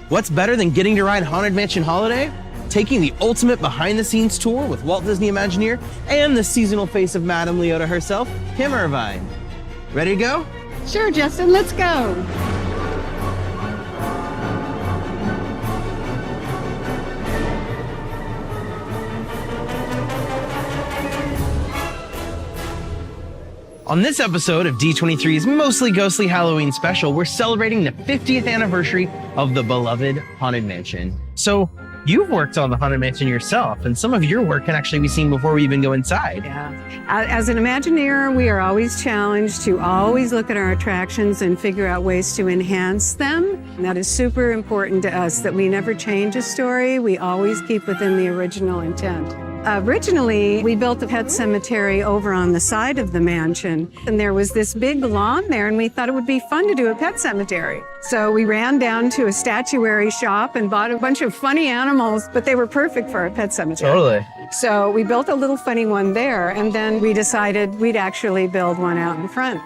What's better than getting to ride Haunted Mansion Holiday? Taking the ultimate behind-the-scenes tour with Walt Disney Imagineer and the seasonal face of Madame Leota herself, Kim Irvine. Ready to go? Sure, Justin, let's go. On this episode of D23's Mostly Ghostly Halloween special, we're celebrating the 50th anniversary of the beloved Haunted Mansion. So you've worked on the Haunted Mansion yourself, and some of your work can actually be seen before we even go inside. Yeah. As an Imagineer, we are always challenged to always look at our attractions and figure out ways to enhance them. And that is super important to us, that we never change a story. We always keep within the original intent. Originally, we built a pet cemetery over on the side of the mansion, and there was this big lawn there, and we thought it would be fun to do a pet cemetery. So we ran down to a statuary shop and bought a bunch of funny animals, but they were perfect for a pet cemetery. Totally. So we built a little funny one there, and then we decided we'd actually build one out in front.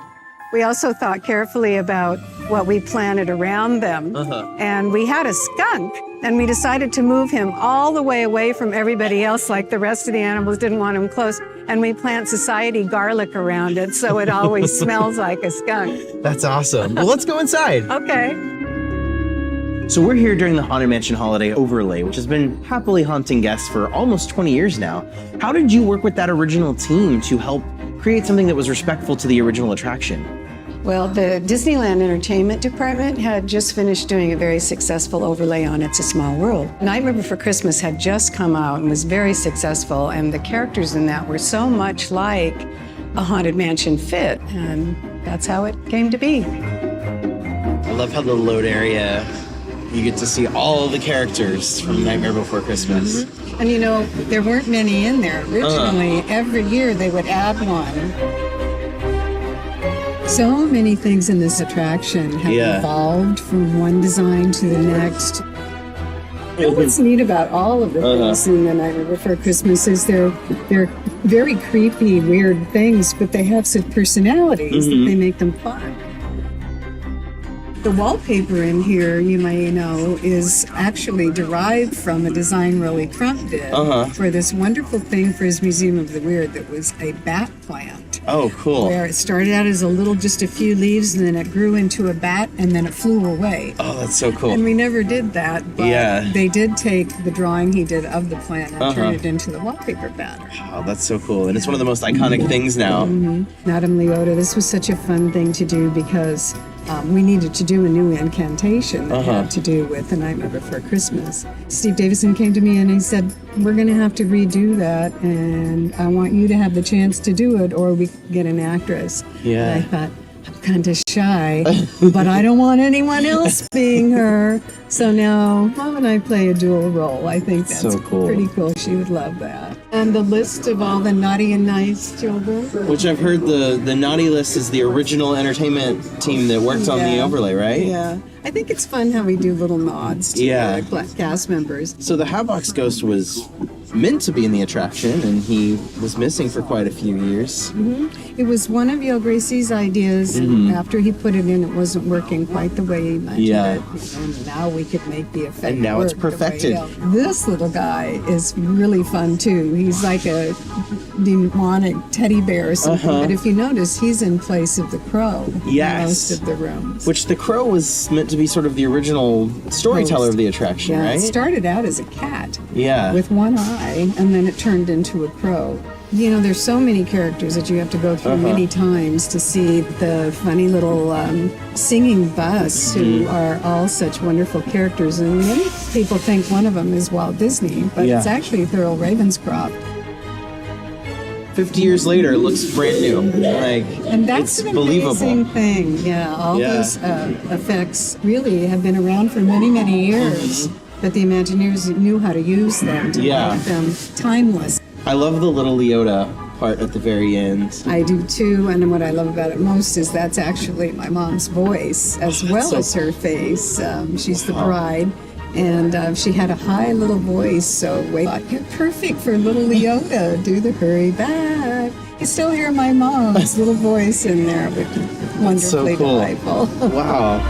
We also thought carefully about what we planted around them. And we had a skunk, and we decided to move him all the way away from everybody else, like the rest of the animals didn't want him close. And we plant society garlic around it, so it always smells like a skunk. That's awesome. Well, let's go inside. Okay. So we're here during the Haunted Mansion Holiday Overlay, which has been happily haunting guests for almost 20 years now. How did you work with that original team to help create something that was respectful to the original attraction? Well, the Disneyland Entertainment Department had just finished doing a very successful overlay on It's a Small World. Nightmare Before Christmas had just come out and was very successful, and the characters in that were so much like a Haunted Mansion fit, and that's how it came to be. I love how the load area, you get to see all the characters from Nightmare Before Christmas. And you know, there weren't many in there originally. Every year they would add one. So many things in this attraction have evolved from one design to the next. And what's neat about all of the things in the Nightmare Before Christmas is they're very creepy, weird things, but they have such personalities that they make them fun. The wallpaper in here, you may know, is actually derived from a design Rolly Crump did for this wonderful thing for his Museum of the Weird that was a bat plant. Oh, cool. Where it started out as just a few leaves, and then it grew into a bat, and then it flew away. Oh, that's so cool. And we never did that, but they did take the drawing he did of the plant and turn it into the wallpaper pattern. Oh, that's so cool. And it's one of the most iconic things now. Madame Leota, this was such a fun thing to do because we needed to do a new incantation that had to do with The Nightmare Before Christmas. Steve Davison came to me and he said, we're going to have to redo that, and I want you to have the chance to do it, or we can get an actress. Yeah. And I thought, I'm kind of shy, but I don't want anyone else being her. So now Mom and I play a dual role. I think that's so cool. Pretty cool. She would love that. And the list of all the naughty and nice children. Which I've heard the naughty list is the original entertainment team that worked on the overlay, right? Yeah. I think it's fun how we do little nods to the cast members. So the Hatbox Ghost was meant to be in the attraction, and he was missing for quite a few years. It was one of Yale Gracie's ideas, and after he put it in, it wasn't working quite the way he imagined it. And now we could make the effect And now work it's perfected. This little guy is really fun too. He's like a demonic teddy bear or something. But if you notice, he's in place of the crow in most of the rooms. Which the crow was meant to be sort of the original storyteller of the attraction, right? It started out as a cat with one eye, and then it turned into a crow. You know, there's so many characters that you have to go through many times to see the funny little singing bus, who are all such wonderful characters. And many people think one of them is Walt Disney, but it's actually Thurl Ravenscroft. 50 years later, it looks brand new. And that's an amazing thing. Yeah, all those effects really have been around for many, many years. But the Imagineers knew how to use them to make them timeless. I love the little Leota part at the very end. I do too, and what I love about it most is that's actually my mom's voice as well as her face. She's the bride, and she had a high little voice, so you're perfect for little Leota. Do the hurry back. You still hear my mom's little voice in there, which is wonderfully delightful. Wow.